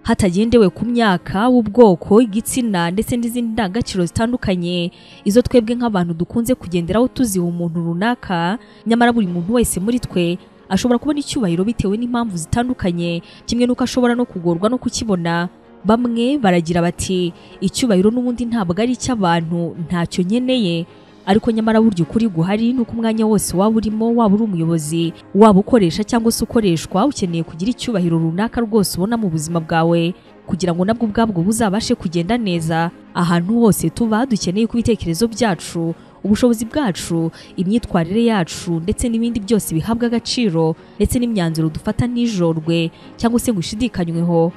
hatagendewe ku myaka, ubwoko, igitsina ndetse n'izindi ndangagaciro zitandukanye izo twebwe nk'abantu dukunze kugenderaho tuziha umuntu runaka. Nyamara buri muntu wese muri twe ashobora kubona icyubahiro bitewe n'impamvu zitandukanye, kimwe nuko ashobora no kugorwa no kukibona. Bamwe baragira bati icyubahiro n'ubundi ntabwo ari icy'abantu, ntacyo nkeneye. Ariko nyamara buryo ukuri guhari nuko umwanya wose waba urimo, waba uri umuyobozi, waba ukoresha cyangwa se ukoreshwa, ukeneye kugira icyubahiro runaka rwose ubona mu buzima bwawe kugira ngo nabwo ubwabwo buzabashe kugenda neza. Ahantu hose tuba dukeneye ko ibitekerezo byacu, ubushobozi bwacu, imyitwarire yacu ndetse n'ibindi byose bihabwa agaciro, ndetse n'imyanzuro dufata nijorwe cyangwa se ngo ishidikanyweho.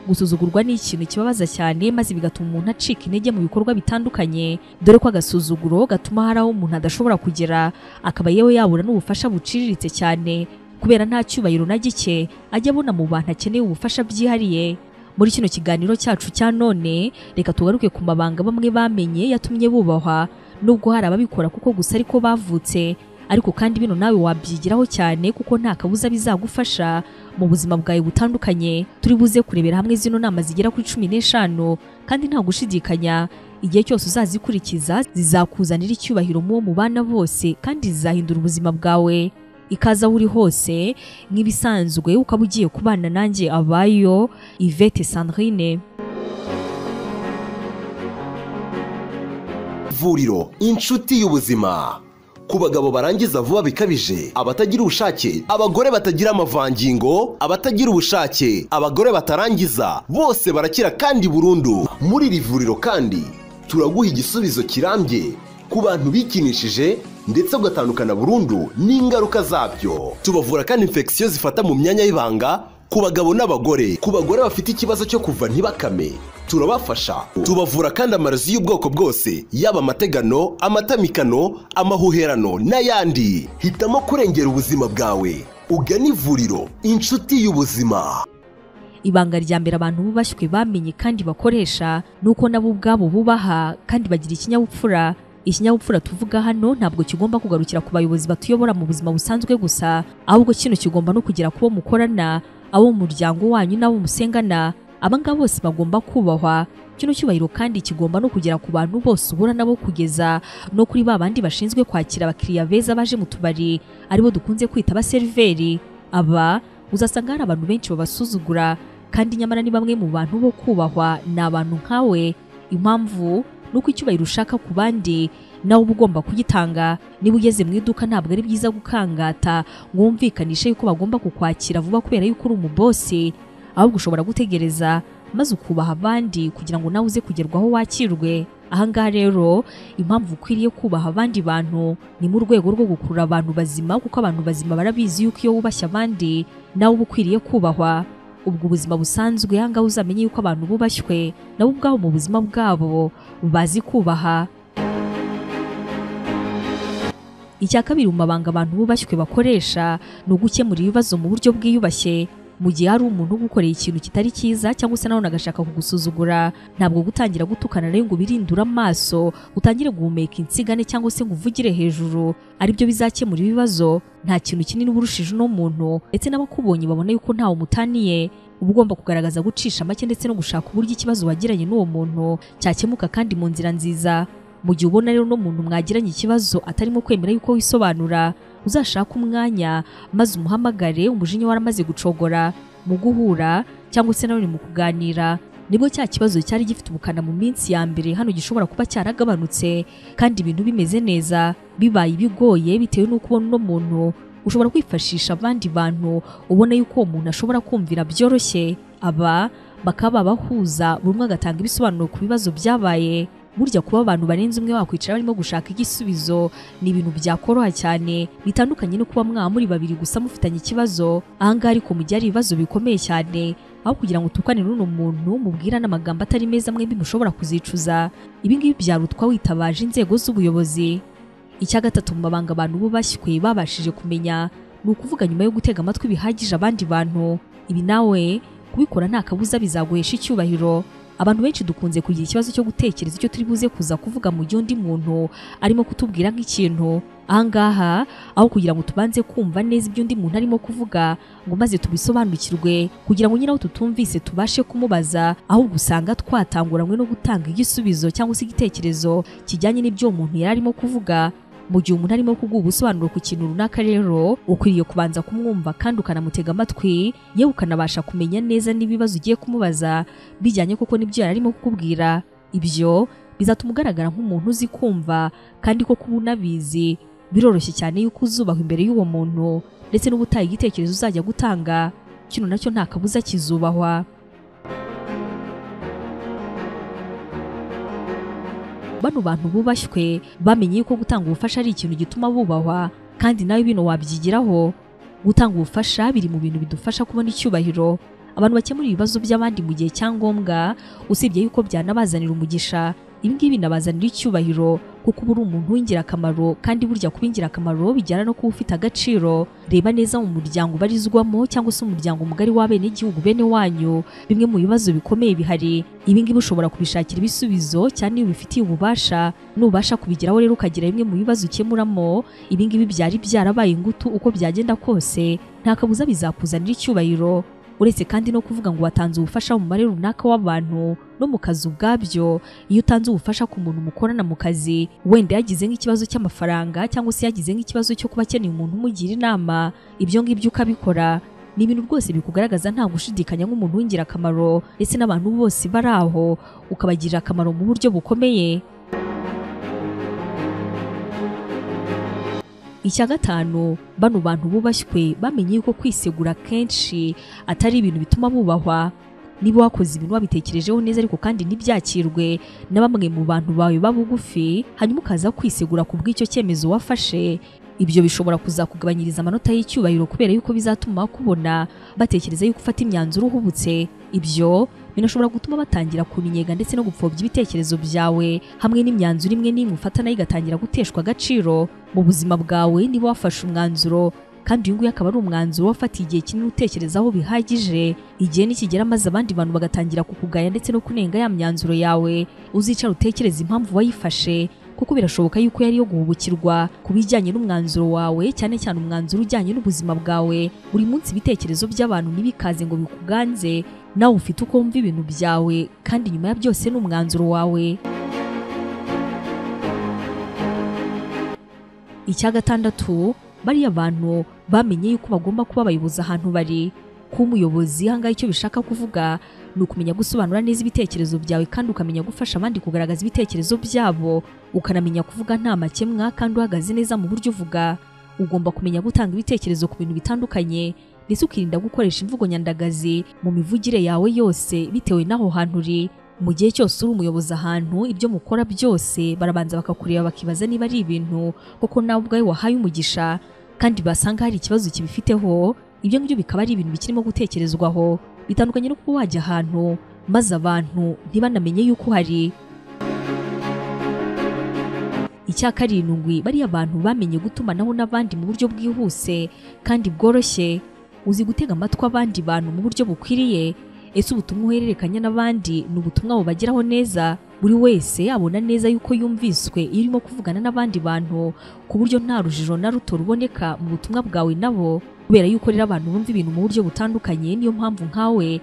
Gusuzugurwa ni ikintu kibabaza cyane, maze bigatuma umuntu acika intege mu bikorwa bitandukanye, dore ko agasuzuguro gatuma hari aho umuntu adashobora kugera, akaba yewe yabura n'ubufasha buciriritse cyane kubera nta cyubahiro na gike ajya abona mu bantu akeneye ubufasha byihariye. Muri kino kiganiro cyacu cya none, reka tugaruke ku mabanga bamwe bamenye yatumye bubahwa, nubwo hari ababikora kuko gusa ariko bavutse, ariko kandi bino nawe wabyigiraho cyane kuko nta kabuza bizagufasha mu buzima bwawe butandukanye. Turi buze kurebera hamwe zino nama zigera kuri 15 kandi nta gushidikanya igihe cyose uzazikurikiza zizakuzanira icyubahiro mu bana bose kandi zizahindura ubuzima bwawe. Ikaza uri hose nk'ibisanzwe ukaba ugiye kubana nanjye Abayo Yvette Sandrine. Vuriro inshuti y'ubuzima. Ku bagabo barangiza vuba bikabije, abatagira ubushake, abagore batagira amavangingo, abatagira ubushake, abagore batarangiza, bose barakira kandi burundu. Muri iri vuriro kandi turaguha igisubizo kirambye ku bantu bikinishije ndetse ugatandukana burundu n'ingaruka zabyo. Tubavura kandi infection zifata mu myanya y'ibanga ku bagabo n'abagore, ku bagore bafite ikibazo cyo kuva ntibakame turabafasha. Tubavura kandi amarozi y'ubwoko bwose, yaba amategano, amatamikano, amahuherano n'ayandi. Hitamo kurengera ubuzima bwawe, ugana ivuriro inshuti y'ubuzima. Ibanga rya mbere abantu bubashywe bamenye kandi bakoresha nuko nabo ubwabo bubaha kandi bagira ikinyabupfura. Ikinyabupfura tuvuga hano ntabwo kigomba kugarukira ku bayobozi batuyobora mu buzima busanzwe gusa, ahubwo kino kigomba no kugera kubo mukorana, abo mu muryango wanyu n'abo musengana. Abanga bose bagomba kubahwa. Kino cyubahiro kandi kigomba no kugera ku bantu bose ubura nabo, kugeza no kuri babandi bashinzwe kwakira abakiriya beza baje mu tubari, aribo dukunze kwita abaseriveri. Aba uzasanga hari abantu benshi babasuzugura, kandi nyamara ni bamwe mu bantu bo kubahwa, ni abantu nkawe. Impamvu nuko icyubahiro ushaka ku bandi nawe uba ugomba kugitanga. Niba ugeze mu iduka ntabwo ari byiza gukangata ngo wumvikanishe yuko bagomba kukwakira vuba kubera yuko uri umubosi, ahubwo ushobora gutegereza maze ukubaha abandi kugira ngo nawe uze kugerwaho wakirwe. Ahangaha rero impamvu ukwiriye kubaha abandi bantu ni mu rwego rwo gukurura abantu bazima, kuko abantu bazima barabizi yuko iyo wubashye abandi nawe uba ukwiriye kubahwa. Ubwo ubuzima busanzwe ahangaha uzamenye yuko abantu bubashywe nabo ubwabo mu buzima bwabo bazi kubaha. Icya kabiri mu mabanga abantu bubashywe bakoresha ni ugukemura ibibazo mu buryo bwiyubashye. Mu gihe hari umuntu ugukoreye ikintu kitari cyiza cyangwa se nawe agashaka kugusuzugura, ntabwo gutangira gutukana rero ngo birindure amaso, utangire guhumeka insigane cyangwa se ngo uvugire hejuru aribyo bizakemura ibibazo. Nta kintu kinini uburushije uno muntu, ndetse n'abakubonye babona yuko ntawe umutaniye. Uba ugomba kugaragaza gucisha make ndetse no gushaka uburyo ikibazo wagiranye n'uwo muntu cyakemuka kandi mu nzira nziza. Mu gihe ubona rero no muntu mwagiranye ikibazo atarimo kwemera yuko wisobanura, uzashaka umwanya maze umuhamagare, umujinya waramaze gucogora mu guhura cyangwa se nawe mu kuganira. Nibwo cya kibazo cyari gifite ubukana mu minsi ya mbere hano gishobora kuba cyaragabanutse kandi ibintu bimeze neza. Bibaye ibigoye bitewe n'uko ubona uno muntu, ushobora kwifashisha abandi bantu ubona yuko uwo muntu ashobora kumvira byoroshye. Aba bakaba bahuza, buri umwe agatanga ibisobanuro ku bibazo byabaye. Burya kuba abantu barenze umwe wakwicara barimo gushaka igisubizo ni ibintu byakoroha cyane, bitandukanye no kuba muri babiri gusa mufitanye ikibazo. Ahangaha ariko mu gihe ari ibibazo bikomeye cyane, aho kugira ngo utukane n'uno muntu mubwirane amagambo atari meza mwembi mushobora kuzicuza, ibi ngibi byarutwa witabaje inzego z'ubuyobozi. Icya gatatu mu mabanga abantu bubashywe babashije kumenya ni ukuvuga nyuma yo gutega amatwi bihagije abandi bantu. Ibi nawe kubikora nta kabuza bizaguhesha icyubahiro. Abantu benshi dukunze kugira ikibazo cyo gutekereza icyo turi buze kuza kuvuga mu gihe undi muntu arimo kutubwira nk'ikintu. Ahangaha aho kugira ngo tubanze kumva neza ibyo undi muntu arimo kuvuga ngo maze tubisobanukirwe kugira ngo nyiraho tutumvise tubashe kumubaza, ahubwo usanga twatanguranywe no gutanga igisubizo cyangwa se igitekerezo kijyanye n'ibyo umuntu yari arimo kuvuga. Mu gihe umuntu arimo kuguha ubusobanuro ku kintu runaka rero ukwiriye kubanza kumwumva kandi ukanamutega amatwi, yewe ukanabasha kumenya neza n'ibibazo ugiye kumubaza bijyanye koko n'ibyo yari arimo kukubwira. Ibyo bizatuma ugaragara nk'umuntu uzi kumva kandi ko kuba unabizi. Biroroshye cyane yuko uzubahwa imbere y'uwo muntu, ndetse n'ubutaha igitekerezo uzajya gutanga kino nacyo nta kabuza kizubahwa. Bano bantu bubashywe bamenye yuko gutanga ubufasha ari ikintu gituma bubahwa, kandi nawe bino wabyigiraho. Gutanga ubufasha biri mu bintu bidufasha kubona icyubahiro. Abantu bakemura ibibazo by'abandi mu gihe cya ngombwa, usibye yuko byanabazanira umugisha, ibi ngibi binabazanira icyubahiro kuko uba uri umuntu w'ingirakamaro, kandi burya kuba ingirakamaro bijyana no kuba ufite agaciro. Reba neza mu muryango ubarizwamo cyangwa se umuryango mugari w'abenegihugu bene wanyu, bimwe mu bibazo bikomeye bihari. Ibi ngibi ushobora kubishakira ibisubizo cyane iyo ubifitiye ububasha. Nubasha kubigeraho rero ukagira bimwe mu bibazo ukemuramo, ibi ngibi byari byarabaye ingutu uko byagenda kose, nta kabuza bizakuzanira icyubahiro. Uretse kandi no kuvuga ngo watanze ubufasha mu mubare runaka w'abantu no mu kazi ubwabyo, iyo utanze ubufasha ku muntu mukorana mu kazi, wenda yagize nk'ikibazo cy'amafaranga cyangwa se yagize nk'ikibazo cyo kuba akeneye umuntu umugira inama, ibyo ngibyo ukabikora, ni ibintu rwose bikugaragaza nta gushidikanya nk'umuntu w'ingirakamaro, ndetse n'abantu bose bari aho ukabagirira akamaro mu buryo bukomeye. Icya gatanu, bano bantu bubashywe bamenye yuko kwisegura kenshi atari ibintu bituma bubahwa. Niba wakoze ibintu wabitekerejeho neza ariko kandi ntibyakirwe na bamwe mu bantu bawe babugufi, hanyuma ukaza kwisegura ku bw'icyo cyemezo wafashe, ibyo bishobora kuzakugabanyiriza amanota y'icyubahiro kubera yuko bizatuma kubona batekereza yuko ufata imyanzuro uhubutse. Ibyo binashobora gutuma batangira kunyega ndetse no gupfobya ibitekerezo byawe, hamwe n'imyanzuro imwe n'imwe ufata nayo igatangira guteshwa agaciro mu buzima bwawe. Niba wafashe umwanzuro kandi uyu nguyu akaba ari umwanzuro wafatiye igihe kinini utekerezaho bihagije, igihe nikigera maze abandi bantu bagatangira kukugaya ndetse no kunenga ya myanzuro yawe, uzicara utekereza impamvu wayifashe, kuko birashoboka yuko yari yo guhubukirwa ku bijyanye n'umwanzuro wawe, cyane cyane umwanzuro ujyanye n'ubuzima bwawe. Buri munsi ibitekerezo by'abantu ntibikaze ngo bikuganze, nawe ufite uko wumva ibintu byawe, kandi nyuma ya byose ni umwanzuro wawe. Icya gatandatu, bariya bantu bamenye yuko bagomba kuba abayobozi ahantu bari. Kuba umuyobozi ahangaha icyo bishaka kuvuga ni ukumenya gusobanura neza ibitekerezo byawe, kandi ukamenya gufasha abandi kugaragaza ibitekerezo byabo, ukanamenya kuvuga nta makemwa kandi uhagaze neza mu buryo uvuga. Ugomba kumenya gutanga ibitekerezo ku bintu bitandukanye, ndetse ukirinda gukoresha imvugo nyandagazi mu mivugire yawe yose bitewe n'aho hantu uri. Mu gihe cyose uri umuyobozi ahantu, ibyo mukora byose barabanza bakakureba bakibaza niba ari ibintu koko nawe ubwawe wahaye umugisha, kandi basanga hari ikibazo kibifiteho, ibyo ngibyo bikaba ari ibintu bikirimo gutekerezwaho. Bitandukanye no kuba wajya ahantu maze abantu ntibanamenye yuko uhari. Icya karindwi, bariya abantu bamenye gutumanaho n'abandi mu buryo bwihuse kandi bworoshye. Uzi gutega amatwi abandi bantu mu buryo bukwiriye. Ese ubutumwa uhererekanya n'abandi ni ubutumwa bubageraho neza? Buri wese abona neza yuko yumviswe iyo urimo kuvugana n'abandi bantu, ku buryo nta rujijo na ruto ruboneka mu butumwa bwawe nabo. Kubera yuko rero abantu bumva ibintu mu buryo butandukanye, niyo mpamvu nkawe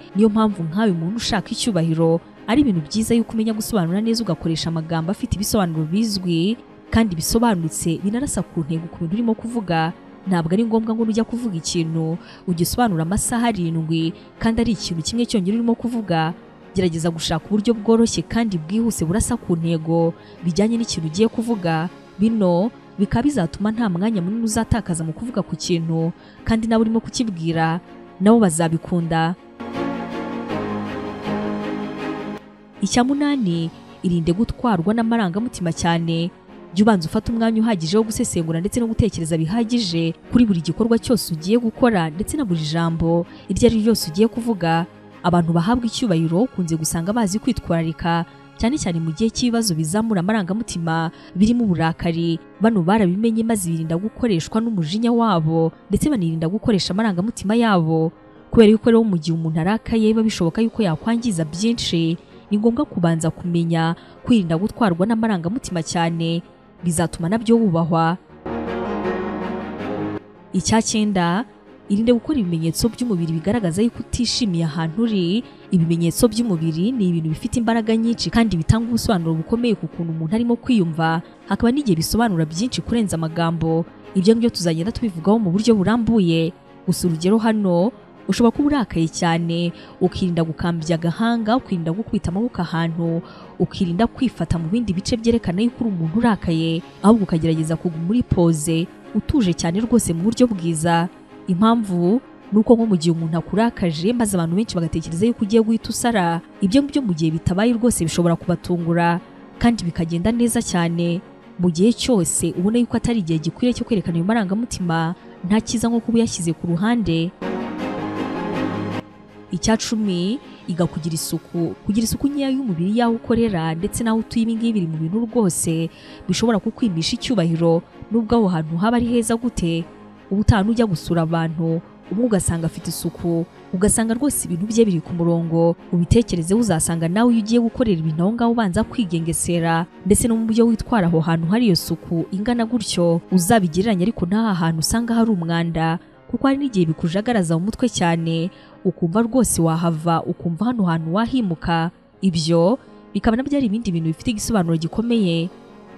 umuntu ushaka icyubahiro, ari ibintu byiza yuko umenya gusobanura neza, ugakoresha amagambo afite ibisobanuro bizwi kandi bisobanutse, binarasa ku ntego ku bintu urimo kuvuga. Ntabwo ari ngombwa ngo ujya kuvuga ikintu ugisobanura amasaha 7 kandi ari ikintu kimwe cyonyine urimo kuvuga. Gerageza gushaka uburyo bworoshye kandi bwihuse burasa ku ntego bijyanye n'ikintu ugiye kuvuga. Bino bikaba bizatuma nta mwanya munini uzatakaza mu kuvuga ku kintu, kandi nawe urimo kukibwira nabo bazabikunda. Icya munani, irinde gutwarwa n'amarangamutima cyane. Jya ubanza ufata umwanya uhagije wo gusesengura ndetse no gutekereza bihagije kuri buri gikorwa cyose ugiye gukora, ndetse na buri jambo iryo ari ryo ryose ugiye kuvuga. Abantu bahabwa icyubahiro ukunze gusanga bazi kwitwararika, cyane cyane mu gihe cy'ibibazo bizamura amarangamutima birimo uburakari. Bano barabimenye maze birinda gukoreshwa n'umujinya wabo, ndetse banirinda gukoresha amarangamutima yabo, kubera yuko rero mu gihe umuntu arakaye biba bishoboka yuko yakwangiza byinshi. ni ngombwa kubanza kumenya kwirinda gutwarwa n'amarangamutima cyane, bizatuma nabyo wubahwa. Icya 9, irinde gukora ibimenyetso by'umubiri bigaragaza yuko utishimiye ahantu uri. Ibimenyetso by'umubiri ni ibintu bifite imbaraga nyinshi kandi bitanga ubusobanuro bukomeye ku kuntu umuntu arimo kwiyumva, hakaba n'igihe bisobanura byinshi kurenza amagambo. Ibyo ngibyo tuzagenda tubivugaho mu buryo burambuye. Gusa urugero hano, ushobora kuba urakaye cyane, ukirinda gukambya agahanga, ukirinda gukubita amaboko ahantu, ukirinda kwifata mu bindi bice byerekana yuko uri umuntu urakaye, ahubwo ukagerageza kuguma muri pose utuje cyane rwose mu buryo bwiza. Impamvu nuko nko mu gihe umuntu akurakaje maze abantu benshi bagatekereza yuko ugiye guhita usara, ibyo ngibyo mu gihe bitabaye rwose bishobora kubatungura kandi bikagenda neza cyane. Mu gihe cyose ubona yuko atari igihe gikwiriye cyo kwerekana ayo marangamutima, nta cyiza nko kuba yashyize ku ruhande. Icya 10, iga kugira isuku. Kugira isuku nkeya y'umubiri yaho ukorera ndetse naho utuye, ibi ngibi biri mu bintu rwose bishobora kukwimisha icyubahiro nubwo aho hantu haba ari heza gute. Ubutaha ujya gusura abantu umwe ugasanga afite isuku, ugasanga rwose ibintu bye biri ku murongo, ubitekereze uzasanga nawe iyo ugiye gukorera ibintu aho ngaho ubanza kwigengesera, ndetse no mu buryo witwara aho hantu hari iyo suku ingana gutyo uzabigereranya ariko n'aha hantu usanga hari umwanda, kuko hari n'igihe bikujagaraza mu mutwe cyane ukumva rwose wahava, ukumva hano hantu wahimuka. Ibyo bikaba nabyo ari ibindi bintu bifite igisobanuro gikomeye.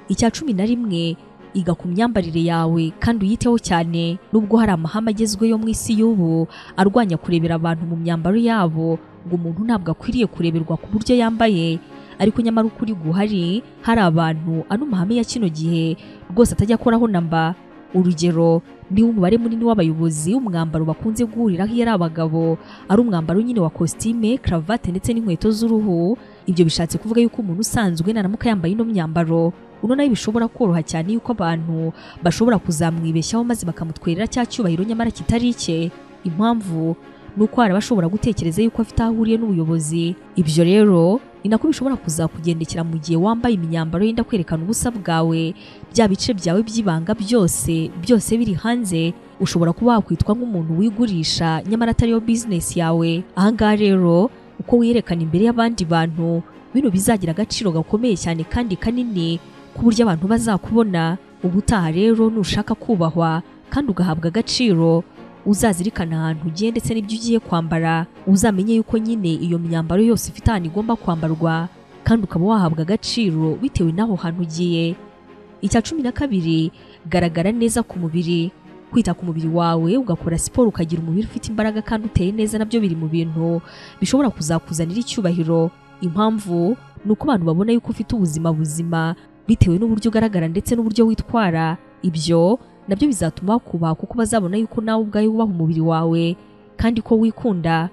Icya 11, iga ku myambarire yawe kandi uyiteho cyane. Nubwo hari amahame agezweho mu isi y'ubu arwanya kurebera abantu mu myambaro yabo, ngo umuntu ntabwo akwiriye kureberwa ku buryo yambaye, ariko nyamara ukuri guhari, hari abantu ano mahame ya kino gihe rwose atajya akoraho namba. Urugero, niba umubare munini w'abayobozi umwambaro bakunze guhuriraho iyo ari abagabo ari umwambaro nyine wa kositime, cravate ndetse n'inkweto z'uruhu, ibyo bishatse kuvuga yuko umuntu usanzwe naramuka yambaye ino myambaro, uno nayo bishobora koroha cyane yuko abantu bashobora kuzamwibeshyaho maze bakamutwerera cya cyubahiro nyamara kitari icye. Impamvu nuko hari abashobora gutekereza yuko afite aho ahuriye n'ubuyobozi. Ibyo rero ni nako bishobora kuzakugendekera mu gihe wambaye imyambaro yenda kwerekana ubusa bwawe, bya bice byawe by'ibanga byose biri hanze. Ushobora kuba wakwitwa nk'umuntu wigurisha nyamara atariyo business yawe. Ahangaha rero uko wiyerekana imbere y'abandi bantu, bino bizagira agaciro gakomeye cyane kandi kanini ku buryo abantu bazakubona. Ubutaha rero nushaka kubahwa kandi ugahabwa agaciro, uzazirikana ahantu ugiye ndetse n'ibyo ugiye kwambara, uzamenye yuko nyine iyo myambaro yose ifite ahantu igomba kwambarwa kandi ukaba wahabwa agaciro bitewe n'aho hantu ugiye. Icya 12, garagara neza ku mubiri. Kwita ku mubiri wawe, ugakora siporo, ukagira umubiri ufite imbaraga kandi uteye neza, nabyo biri mu bintu bishobora kuzakuzanira icyubahiro. Impamvu nuko abantu babona yuko ufite ubuzima buzima bitewe n'uburyo ugaragara ndetse n'uburyo witwara. Ibyo nabyo bizatuma bakubaha kuko bazabona yuko nawe ubwawe wubaha umubiri wawe kandi ko wikunda.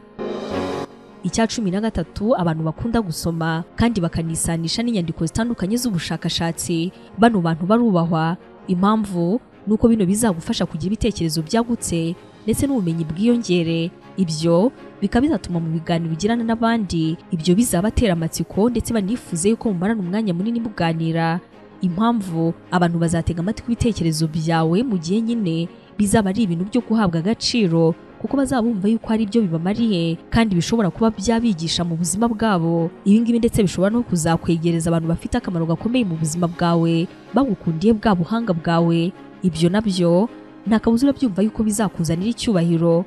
Icya 13, abantu bakunda gusoma kandi bakanisanisha n'inyandiko zitandukanye z'ubushakashatsi, bano bantu barubahwa. Impamvu nuko bino bizagufasha kugira ibitekerezo byagutse ndetse n'ubumenyi bwiyongere. Ibyo bikaba bizatuma mu biganiro ugirana n'abandi ibyo bizabatera amatsiko ndetse banifuze yuko mumarana umwanya munini muganira. Impamvu abantu bazatega amatwi ibitekerezo byawe mu gihe nyine bizaba ari ibintu byo guhabwa agaciro, kuko bazaba bumva yuko hari ibyo bibamariye kandi bishobora kuba byabigisha mu buzima bwabo. Ibi ngibi ndetse bishobora no kuzakwegereza abantu bafite akamaro gakomeye mu buzima bwawe, bagukundiye bwa buhanga bwawe. Ibyo nabyo nta kabuza urabyumva yuko bizakuzanira icyubahiro.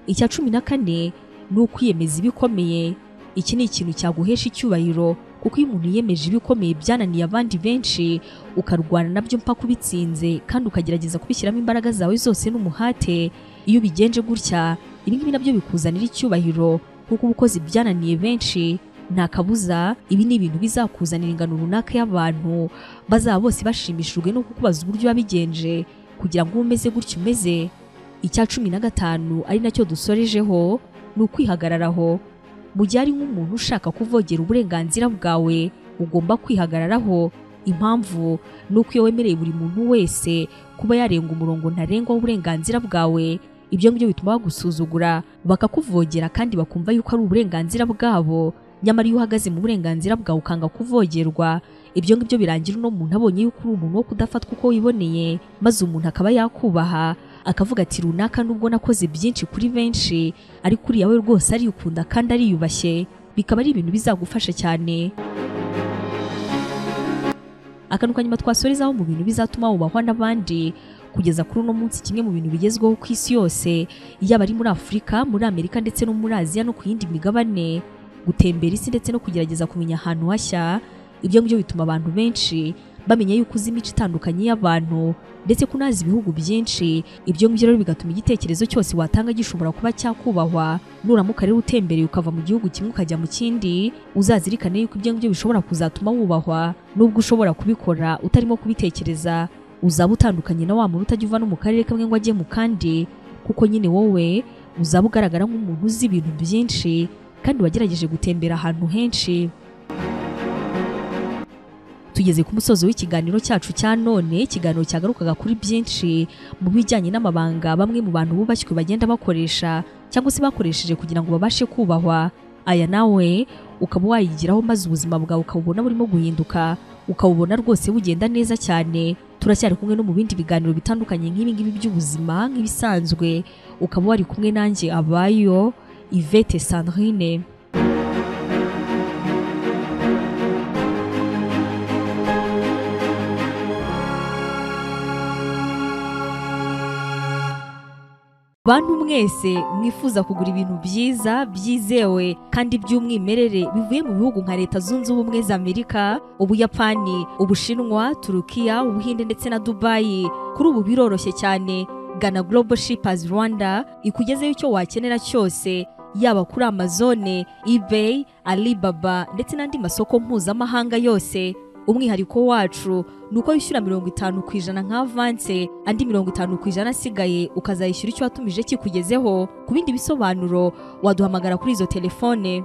Icya 14, ni ukwiyemeza ibikomeye. Iki ni ikintu cyaguhesha icyubahiro, kuko iyo umuntu yiyemeje ibikomeye byananiye abandi benshi, ukarwana nabyo mpaka ubitsinze kandi ukagerageza kubishyiramo imbaraga zawe zose n'umuhate, iyo bigenje gutya, ibi ngibi nabyo bikuzanira icyubahiro kuko ubukozi byananiye benshi. Nta kabuza ibi ni ibintu bizakuzanira ingano runaka y'abantu bazaba bose bashimishijwe no kukubaza uburyo wabigenje kugira ngo umeze gutyo umeze. Icya 15 ari nacyo dusorejeho, ni ukwihagararaho. Mu gihe ari nk'umuntu ushaka kuvogera uburenganzira bwawe, ugomba kwihagararaho. Impamvu ni uko iyo wemereye buri muntu wese kuba yarenga umurongo ntarengwa w'uburenganzira bwawe, ibyo ngibyo bituma bagusuzugura, bakakuvogera kandi bakumva yuko ari uburenganzira bwabo. Nyamara iyo uhagaze mu burenganzira bwawe ukanga kuvogerwa, ibyo ngibyo birangira uno muntu abonye yuko uri umuntu wo kudafatwa uko wiboneye, maze umuntu akaba yakubaha akavuga ati runaka nubwo nakoze byinshi kuri benshi ariko uriya we rwose arikunda kandi ariyubashye. bikaba ari ibintu bizagufasha cyane. Akantu kanyuma twasorezaho mu bintu bizatuma wubahwa n'abandi kugeza kuri uno munsi, kimwe mu bintu bigezweho ku isi yose, yaba ari muri Afurika, muri Amerika ndetse no muri Aziya no ku yindi migabane, gutembera isi ndetse no kugerageza kumenya ahantu hashya. Ibyo ngibyo bituma abantu benshi bamenya yuko uzi imico itandukanye y'abantu ndetse kunazi ibihugu byinshi. Ibyo ngibyo rero bigatuma igitekerezo cyose watanga gishobora kuba cyakubahwa. Nuramuka rero utembereye ukava mu gihugu kimwe ukajya mu kindi, uzazirikane yuko ibyo ngibyo bishobora kuzatuma wubahwa, nubwo ushobora kubikora utarimo kubitekereza. Uzaba utandukanye na wa muntu utajya uva no mu karere kamwe ngo ajye mu kandi, kuko nyine wowe uzaba ugaragara nk'umuntu uzi ibintu byinshi kandi wagerageje gutembera ahantu henshi. Tugeze ku musozo w'ikiganiro cyacu cya none, ikiganiro cyagarukaga kuri byinshi mu bijyanye n'amabanga bamwe mu bantu bubashywe bagenda bakoresha cyangwa se bakoresheje kugira ngo babashe kubahwa. Aya nawe ukaba wayigiraho maze ubuzima bwawe ukabubona burimo guhinduka, ukabubona rwose bugenda neza cyane. Turacyari kumwe no mu bindi biganiro bitandukanye nk'ibi ngibi by'ubuzima nk'ibisanzwe, ukaba wari kumwe nanjye Abayo Yvette Sandrine. Bantu mwese mwifuza kugura ibintu byiza, byizewe kandi by'umwimerere bivuye mu bihugu nka Leta Zunze Ubumwe za Amerika, Ubuyapani, Ubushinwa, Turukiya, Ubuhinde ndetse na Dubai, kuri ubu biroroshye cyane. Gana Global Shippers Rwanda ikugezeho icyo wakenera cyose, yaba kuri Amazon, eBay, Alibaba ndetse n'andi masoko mpuzamahanga yose. Umwihariko wacu nuko yishyura 50% nka avance, andi 50% asigaye ukazayishyura icyo watumije kikugezeho. Ku bindi bisobanuro waduhamagara kuri izo telefone